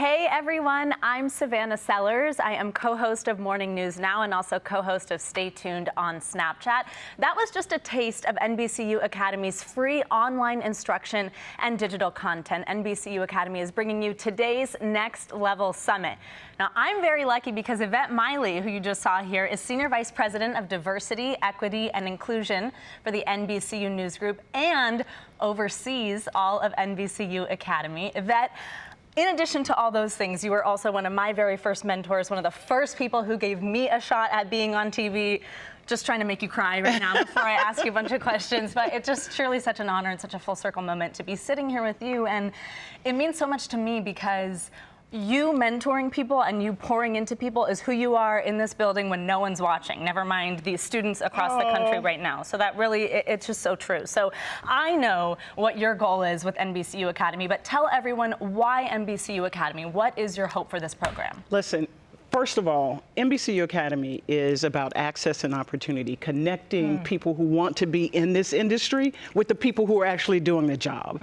Hey everyone, I'm Savannah Sellers. I am co-host of Morning News Now and also co-host of Stay Tuned on Snapchat. That was just a taste of NBCU Academy's free online instruction and digital content. NBCU Academy is bringing you today's Next Level Summit. Now, I'm very lucky because Yvette Miley, who you just saw here, is Senior Vice President of Diversity, Equity, and Inclusion for the NBCU News Group and oversees all of NBCU Academy. Yvette, in addition to all those things, you were also one of my very first mentors, one of the first people who gave me a shot at being on TV. Just trying to make you cry right now before I ask you a bunch of questions, but it's just truly such an honor and such a full circle moment to be sitting here with you. And it means so much to me because you mentoring people and you pouring into people is who you are in this building when no one's watching, never mind the students across the country right now. So that really, it's just so true. So I know what your goal is with NBCU Academy, but tell everyone why NBCU Academy. What is your hope for this program? Listen, first of all, NBCU Academy is about access and opportunity, connecting people who want to be in this industry with the people who are actually doing the job.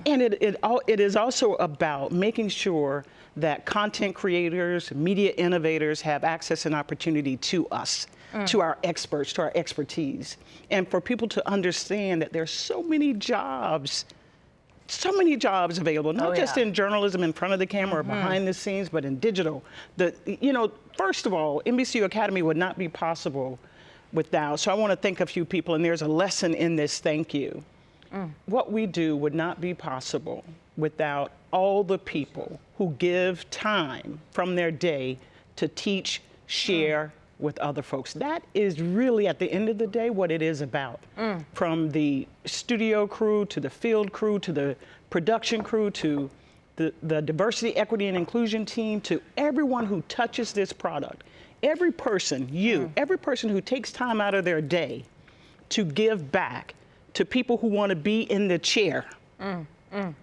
And it is also about making sure that content creators, media innovators have access and opportunity to us, to our experts, to our expertise. And for people to understand that there's so many jobs available, not just in journalism in front of the camera or behind the scenes, but in digital. First of all, NBCU Academy would not be possible without, so I want to thank a few people, and there's a lesson in this thank you. What we do would not be possible without all the people who give time from their day to teach, share with other folks. That is really, at the end of the day, what it is about. From the studio crew, to the field crew, to the production crew, to the diversity, equity, and inclusion team, to everyone who touches this product. Every person, every person who takes time out of their day to give back to people who want to be in the chair,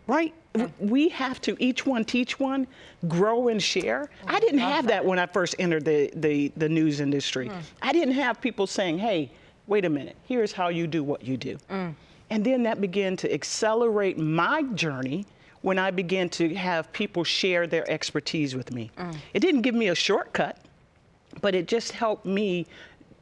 right? We have to, each one teach one, grow and share. I didn't have that when I first entered the news industry. I didn't have people saying, hey, wait a minute, here's how you do what you do. And then that began to accelerate my journey when I began to have people share their expertise with me. It didn't give me a shortcut, but it just helped me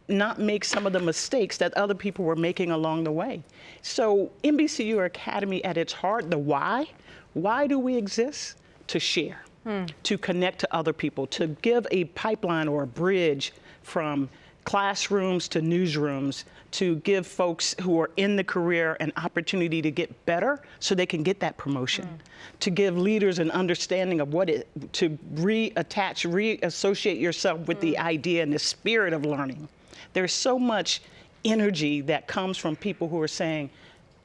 not make some of the mistakes that other people were making along the way. So NBCU Academy at its heart, the why do we exist? To share, to connect to other people, to give a pipeline or a bridge from classrooms to newsrooms, to give folks who are in the career an opportunity to get better so they can get that promotion, to give leaders an understanding of to reassociate yourself with the idea and the spirit of learning. There's so much energy that comes from people who are saying,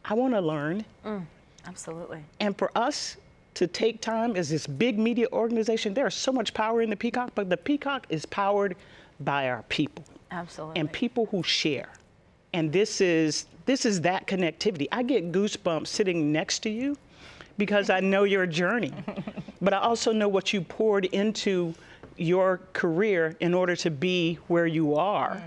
I want to learn. Absolutely. And for us to take time as this big media organization, there's so much power in the Peacock, but the Peacock is powered by our people. Absolutely. And people who share. And this is that connectivity. I get goosebumps sitting next to you because I know your journey, but I also know what you poured into your career in order to be where you are.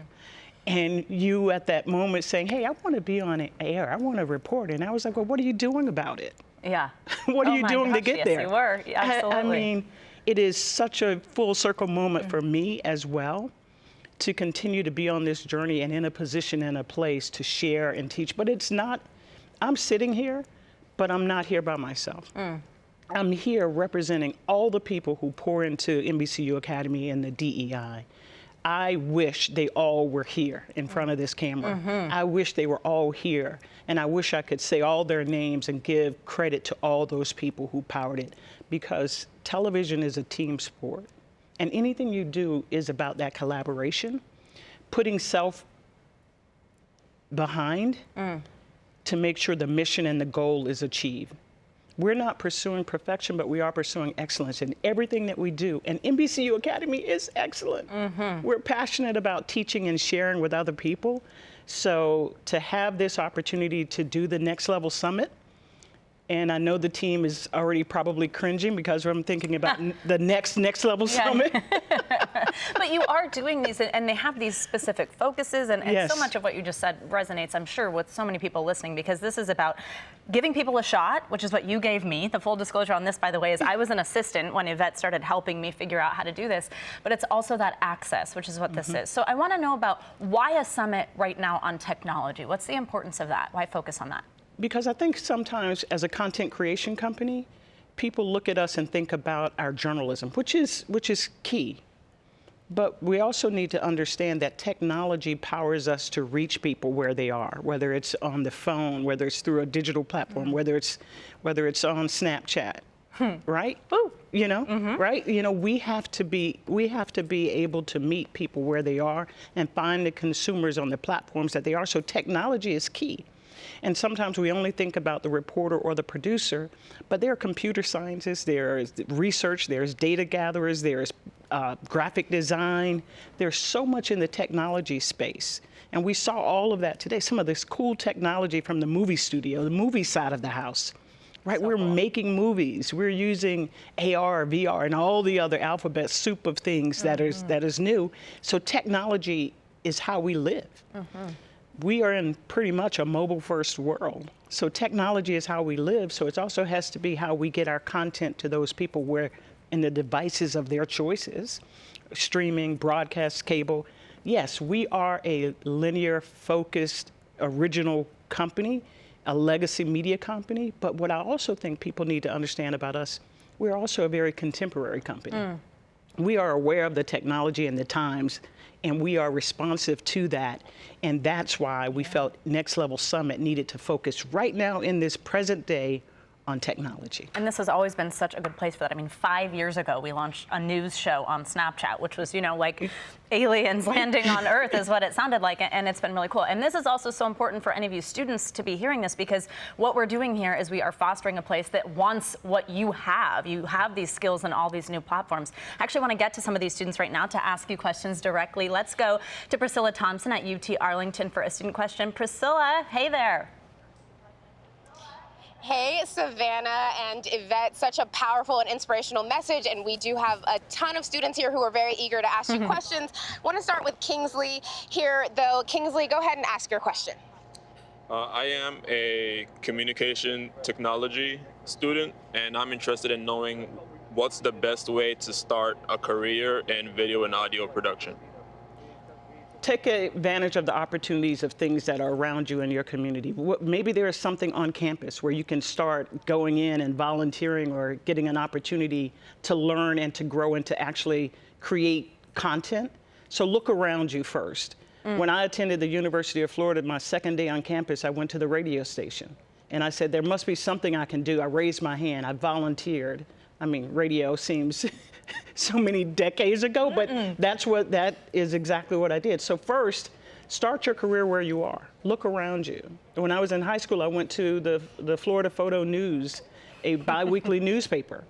And you at that moment saying, hey, I want to be on air, I want to report. And I was like, well, what are you doing about it? Yeah. What are you doing to get there? Yes, you were. Absolutely. I mean, it is such a full circle moment for me as well to continue to be on this journey and in a position and a place to share and teach. But it's not, I'm sitting here, but I'm not here by myself. I'm here representing all the people who pour into NBCU Academy and the DEI. I wish they all were here in front of this camera. I wish they were all here. And I wish I could say all their names and give credit to all those people who powered it, because television is a team sport. And anything you do is about that collaboration, putting self behind to make sure the mission and the goal is achieved. We're not pursuing perfection, but we are pursuing excellence in everything that we do. And NBCU Academy is excellent. We're passionate about teaching and sharing with other people. So to have this opportunity to do the Next Level Summit And I know the team is already probably cringing because I'm thinking about the next level summit. But you are doing these, and they have these specific focuses, and Yes. so much of what you just said resonates, I'm sure, with so many people listening, because this is about giving people a shot, which is what you gave me. The full disclosure on this, by the way, is I was an assistant when Yvette started helping me figure out how to do this, but it's also that access, which is what this is. So I want to know about why a summit right now on technology. What's the importance of that? Why focus on that? Because I think sometimes as a content creation company, people look at us and think about our journalism, which is key. But we also need to understand that technology powers us to reach people where they are, whether it's on the phone, whether it's through a digital platform, whether it's on Snapchat, right? Ooh. You know, right? You know, we have to be able to meet people where they are and find the consumers on the platforms that they are. So technology is key. And sometimes we only think about the reporter or the producer, but there are computer scientists, there's research, there's data gatherers, there's graphic design. There's so much in the technology space. And we saw all of that today, some of this cool technology from the movie studio, the movie side of the house. Right, So we're cool. making movies. We're using AR, VR, and all the other alphabet soup of things that is new. So technology is how we live. We are in pretty much a mobile-first world. So technology is how we live. So it also has to be how we get our content to those people where in the devices of their choices, streaming, broadcast, cable. Yes, we are a linear-focused, original company, a legacy media company. But what I also think people need to understand about us, we're also a very contemporary company. We are aware of the technology and the times, and we are responsive to that. And that's why we felt Next Level Summit needed to focus right now in this present day on technology. And this has always been such a good place for that. I mean, 5 years ago, we launched a news show on Snapchat, which was, you know, like aliens landing on Earth is what it sounded like, and it's been really cool. And this is also so important for any of you students to be hearing this, because what we're doing here is we are fostering a place that wants what you have. You have these skills and all these new platforms. I actually want to get to some of these students right now to ask you questions directly. Let's go to Priscilla Thompson at UT Arlington for a student question. Priscilla, hey there. Hey, Savannah and Yvette, such a powerful and inspirational message, and we do have a ton of students here who are very eager to ask you questions. I want to start with Kingsley here, though. Kingsley, go ahead and ask your question. I am a communication technology student, and I'm interested in knowing what's the best way to start a career in video and audio production. Take advantage of the opportunities of things that are around you in your community. Maybe there is something on campus where you can start going in and volunteering or getting an opportunity to learn and to grow and to actually create content. So look around you first. When I attended the University of Florida, my second day on campus, I went to the radio station. And I said, there must be something I can do. I raised my hand. I volunteered. I mean, radio seems so many decades ago, but that is exactly what I did. So first, start your career where you are. Look around you. When I was in high school, I went to the Florida Photo News, a biweekly newspaper.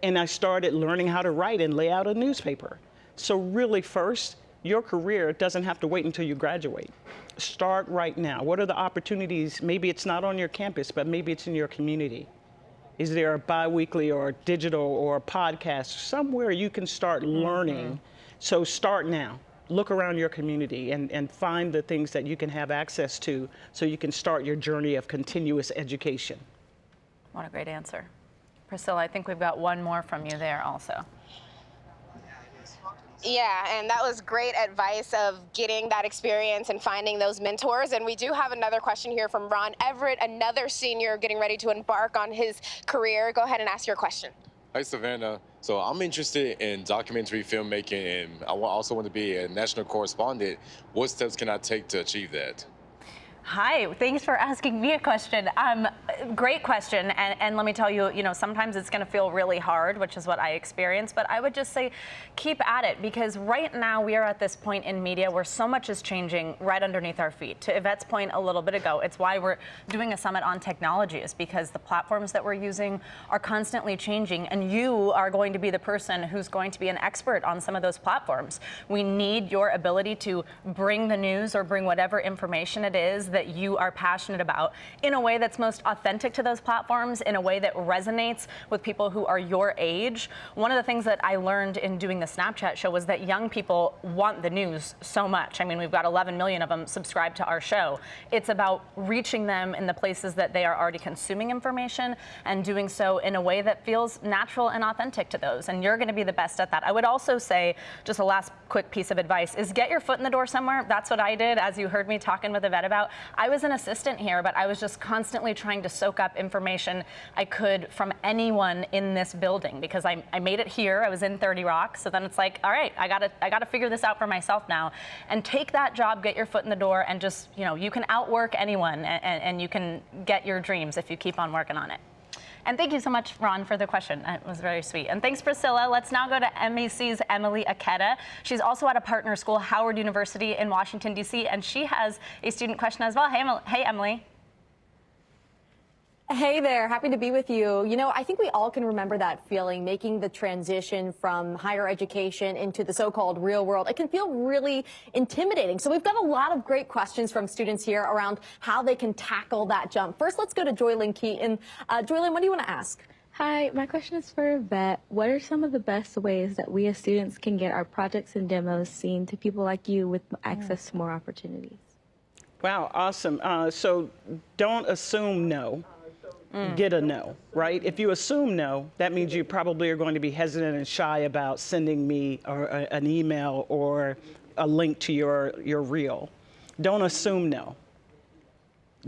And I started learning how to write and lay out a newspaper. So really first, your career doesn't have to wait until you graduate. Start right now. What are the opportunities? Maybe it's not on your campus, but maybe it's in your community. Is there a biweekly or digital or a podcast somewhere you can start learning? So start now. Look around your community and find the things that you can have access to so you can start your journey of continuous education. What a great answer. Priscilla, I think we've got one more from you there also. Yeah, and that was great advice of getting that experience and finding those mentors. And we do have another question here from Ron Everett, another senior getting ready to embark on his career. Go ahead and ask your question. Hi, Savannah. So I'm interested in documentary filmmaking, and I also want to be a national correspondent. What steps can I take to achieve that? Hi, thanks for asking me a question. Great question, and let me tell you, sometimes it's going to feel really hard, which is what I experience, but I would just say keep at it, because right now we are at this point in media where so much is changing right underneath our feet. To Yvette's point a little bit ago, it's why we're doing a summit on technology, is because the platforms that we're using are constantly changing, and you are going to be the person who's going to be an expert on some of those platforms. We need your ability to bring the news or bring whatever information it is that you are passionate about in a way that's most authentic to those platforms, in a way that resonates with people who are your age. One of the things that I learned in doing the Snapchat show was that young people want the news so much. I mean, we've got 11 million of them subscribed to our show. It's about reaching them in the places that they are already consuming information and doing so in a way that feels natural and authentic to those. And you're going to be the best at that. I would also say, just a last quick piece of advice, is get your foot in the door somewhere. That's what I did, as you heard me talking with Yvette about. I was an assistant here, but I was just constantly trying to soak up information I could from anyone in this building, because I made it here. I was in 30 Rock. So then it's like, all right, I gotta figure this out for myself now. And take that job, get your foot in the door, and just, you know, you can outwork anyone, and you can get your dreams if you keep on working on it. And thank you so much, Ron, for the question. It was very sweet. And thanks, Priscilla. Let's now go to NBC's Emily Aketa. She's also at a partner school, Howard University in Washington, D.C., and she has a student question as well. Hey, Emily. Hey there, happy to be with you. You know, I think we all can remember that feeling, making the transition from higher education into the so-called real world. It can feel really intimidating. So we've got a lot of great questions from students here around how they can tackle that jump. First, let's go to Joylyn Keaton. Joylyn, what do you want to ask? Hi, my question is for Yvette. What are some of the best ways that we as students can get our projects and demos seen to people like you with access to more opportunities? Wow, awesome. So don't assume no. Get a no, right? If you assume no, that means you probably are going to be hesitant and shy about sending me an email or a link to your reel. Don't assume no.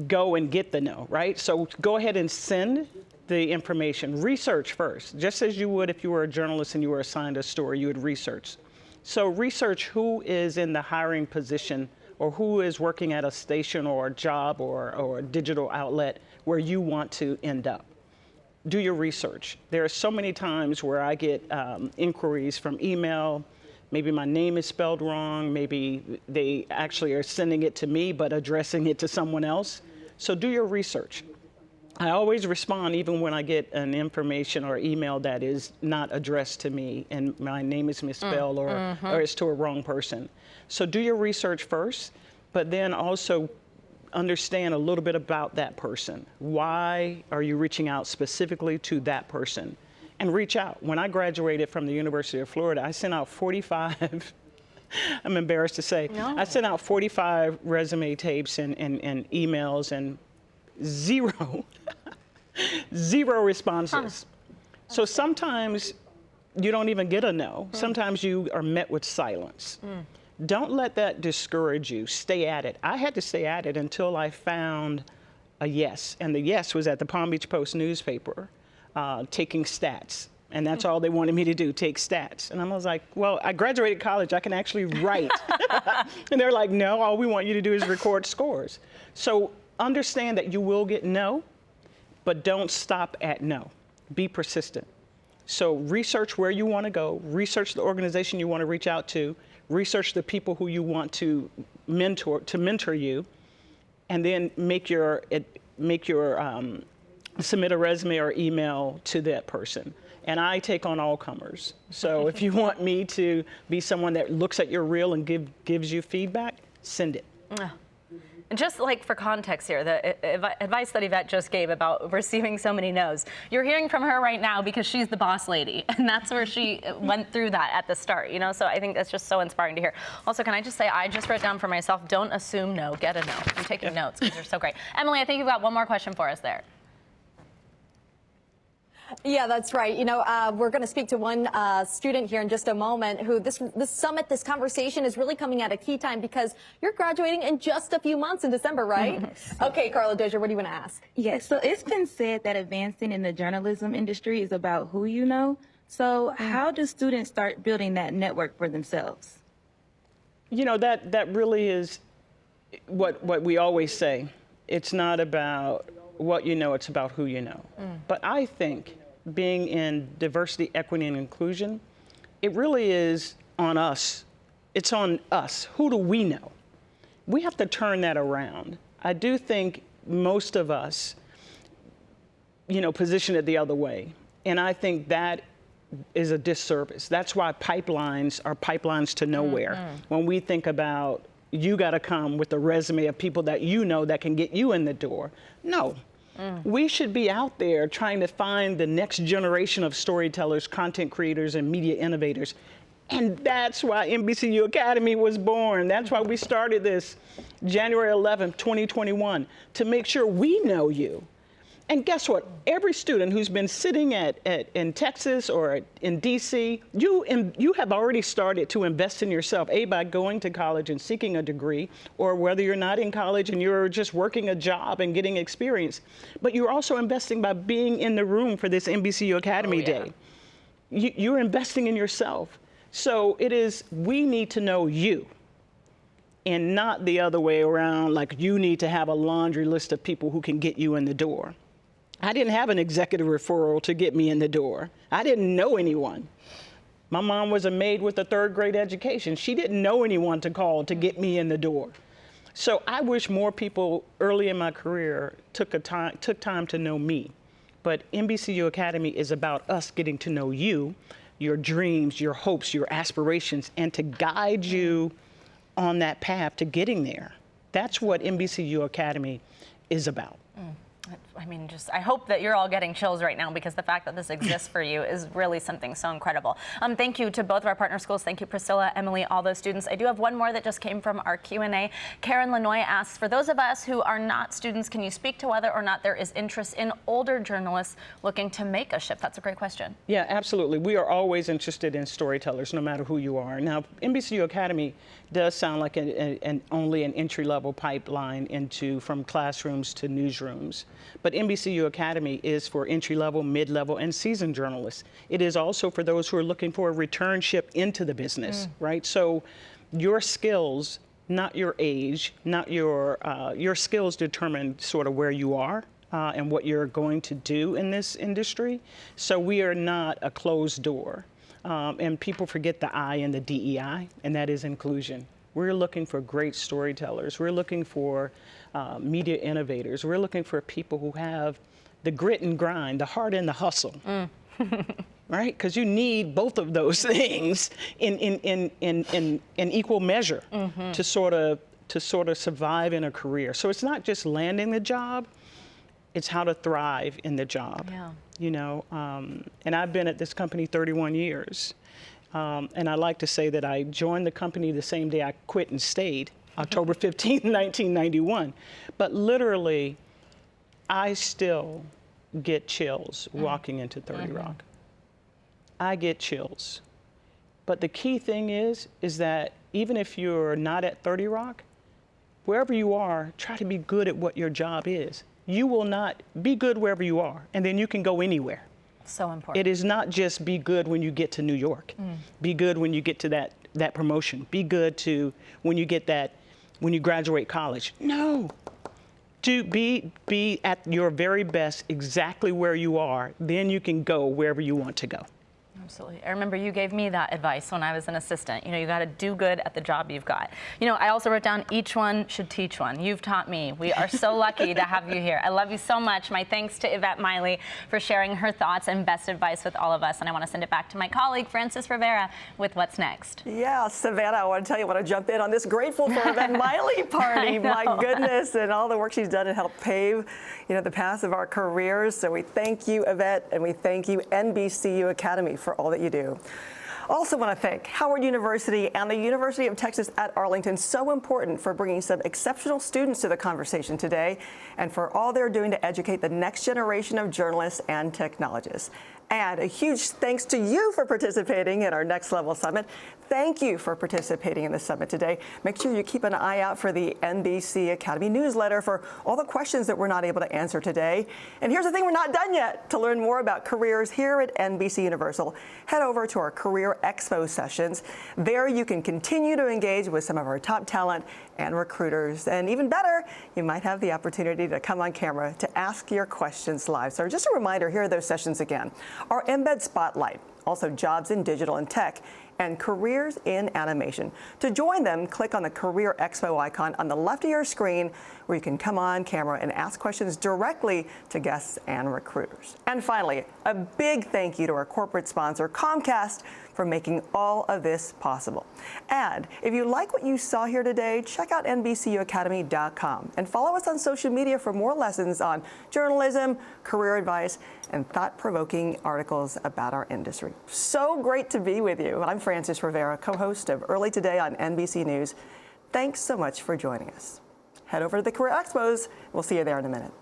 Go and get the no, right? So go ahead and send the information. Research first, just as you would if you were a journalist and you were assigned a story, you would research. So research who is in the hiring position, or who is working at a station or a job or a digital outlet where you want to end up. Do your research. There are so many times where I get inquiries from email. Maybe my name is spelled wrong. Maybe they actually are sending it to me but addressing it to someone else. So do your research. I always respond even when I get an information or email that is not addressed to me and my name is misspelled or it's to a wrong person. So do your research first, but then also understand a little bit about that person. Why are you reaching out specifically to that person? And reach out. When I graduated from the University of Florida, I sent out 45, I'm embarrassed to say, I sent out 45 resume tapes and emails, and zero responses. So sometimes you don't even get a no. Sometimes you are met with silence. Don't let that discourage you. Stay at it. I had to stay at it until I found a yes. And the yes was at the Palm Beach Post newspaper, taking stats. And that's all they wanted me to do, take stats. And I was like, well, I graduated college. I can actually write. And they're like, no, all we want you to do is record scores. So understand that you will get no, but don't stop at no. Be persistent. So research where you want to go. Research the organization you want to reach out to. Research the people who you want to mentor you, and then submit a resume or email to that person. And I take on all comers. So if you want me to be someone that looks at your reel and gives you feedback, send it. Just like for context here, the advice that Yvette just gave about receiving so many no's, you're hearing from her right now because she's the boss lady, and that's where she went through that at the start, you know? So I think that's just so inspiring to hear. Also, can I just say, I just wrote down for myself, don't assume no, get a no. I'm taking notes because they're so great. Emily, I think you've got one more question for us there. Yeah, that's right. You know, we're going to speak to one student here in just a moment who this summit, this conversation is really coming at a key time because you're graduating in just a few months in December, right? Okay, Carla Dozier, what do you want to ask? Yes, so it's been said that advancing in the journalism industry is about who you know. So how do students start building that network for themselves? You know, that really is what we always say. It's not about what you know, it's about who you know. But I think being in diversity, equity, and inclusion, it really is on us. It's on us. Who do we know? We have to turn that around. I do think most of us, you know, position it the other way. And I think that is a disservice. That's why pipelines are pipelines to nowhere. When we think about you got to come with a resume of people that you know that can get you in the door. No. We should be out there trying to find the next generation of storytellers, content creators, and media innovators. And that's why NBCU Academy was born. That's why we started this January 11th, 2021, to make sure we know you. And guess what? Every student who's been sitting in Texas or in DC, you have already started to invest in yourself, by going to college and seeking a degree, or whether you're not in college and you're just working a job and getting experience. But you're also investing by being in the room for this NBCU Academy Day. You're investing in yourself. So we need to know you, and not the other way around, like you need to have a laundry list of people who can get you in the door. I didn't have an executive referral to get me in the door. I didn't know anyone. My mom was a maid with a 3rd grade education. She didn't know anyone to call to get me in the door. So I wish more people early in my career took time to know me. But NBCU Academy is about us getting to know you, your dreams, your hopes, your aspirations, and to guide you on that path to getting there. That's what NBCU Academy is about. I mean, I hope that you're all getting chills right now, because the fact that this exists for you is really something so incredible. Thank you to both of our partner schools. Thank you, Priscilla, Emily, all those students. I do have one more that just came from our Q&A. Karen Lanoy asks, for those of us who are not students, can you speak to whether or not there is interest in older journalists looking to make a shift? That's a great question. Yeah, absolutely. We are always interested in storytellers, no matter who you are. Now, NBCU Academy does sound like only an entry-level pipeline from classrooms to newsrooms. But NBCU Academy is for entry-level, mid-level, and seasoned journalists. It is also for those who are looking for a returnship into the business, right? So your skills, not your age, not your skills determine sort of where you are and what you're going to do in this industry. So we are not a closed door. And people forget the I in the DEI, and that is inclusion. We're looking for great storytellers. We're looking for media innovators. We're looking for people who have the grit and grind, the heart and the hustle, right? Because you need both of those things in equal measure to sort of survive in a career. So it's not just landing the job; it's how to thrive in the job. Yeah. You know, and I've been at this company 31 years. And I like to say that I joined the company the same day I quit and stayed, October 15, 1991. But literally, I still get chills walking into 30 Rock. I get chills. But the key thing is that even if you're not at 30 Rock, wherever you are, try to be good at what your job is. You will not be good wherever you are, and then you can go anywhere. So important. It is not just be good when you get to New York. Be good when you get to that promotion. Be good when you graduate college. No. To be at your very best exactly where you are, then you can go wherever you want to go. Absolutely. I remember you gave me that advice when I was an assistant. You know, you got to do good at the job you've got. You know, I also wrote down each one should teach one. You've taught me. We are so lucky to have you here. I love you so much. My thanks to Yvette Miley for sharing her thoughts and best advice with all of us. And I want to send it back to my colleague, Francis Rivera, with What's Next. Yeah, Savannah, I want to tell you, I want to jump in on this Grateful for Yvette Miley party. My goodness, and all the work she's done to help pave, you know, the paths of our careers. So we thank you, Yvette, and we thank you, NBCU Academy, for all that you do. Also want to thank Howard University and the University of Texas at Arlington, so important for bringing some exceptional students to the conversation today and for all they're doing to educate the next generation of journalists and technologists. And a huge thanks to you for participating in our Next Level Summit. Thank you for participating in the summit today. Make sure you keep an eye out for the NBC Academy newsletter for all the questions that we're not able to answer today. And here's the thing, we're not done yet. To learn more about careers here at NBC Universal, head over to our Career Expo sessions. There you can continue to engage with some of our top talent and recruiters. And even better, you might have the opportunity to come on camera to ask your questions live. So just a reminder, here are those sessions again. Our Embed Spotlight, also Jobs in Digital and Tech, and Careers in Animation. To join them, click on the Career Expo icon on the left of your screen, where you can come on camera and ask questions directly to guests and recruiters. And finally, a big thank you to our corporate sponsor, Comcast, for making all of this possible. And if you like what you saw here today, check out NBCUacademy.com and follow us on social media for more lessons on journalism, career advice, and thought-provoking articles about our industry. So great to be with you. I'm Frances Rivera, co-host of Early Today on NBC News. Thanks so much for joining us. Head over to the Career Expos. We'll see you there in a minute.